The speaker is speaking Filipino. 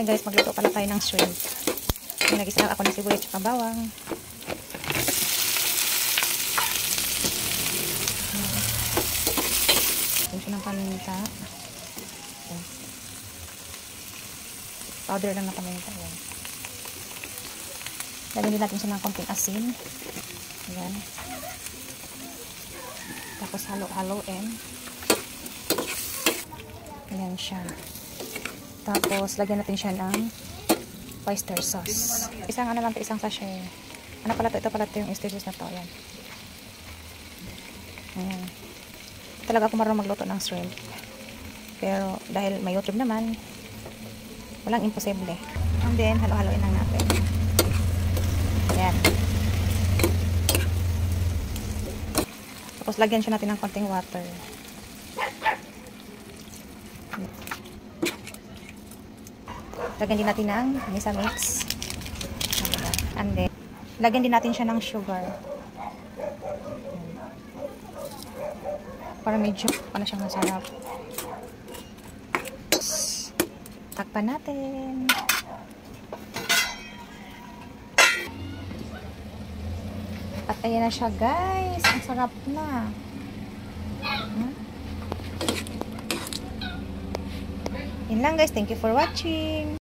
Ayan guys, magluto pala tayo ng shrimp. Nag-isa ako ng sibuyas at bawang. Ayan siya ng paminta. Ayan. Powder lang na paminta. Ayan. Lagyan din natin siya ng konting asin. Ayan. Tapos halo-haloin. Ayan siya. Tapos, lagyan natin siya ng oyster sauce. Isang ano lang ito, isang sachet. Ano pala ito? Ito pala ito yung oyster sauce na ito. Ayan. Ayan. Talaga ako marunong magluto ng shrimp. Pero, dahil may YouTube naman, walang imposible. And then, halo-haloin lang natin. Ayan. Tapos, lagyan siya natin ng konting water. Lagyan din natin ng misa mix. And then, lagyan din natin siya ng sugar. Para medyo, ano siyang masarap. Takpan natin. At ayan na siya guys. Ang sarap na. Yun lang guys. Thank you for watching.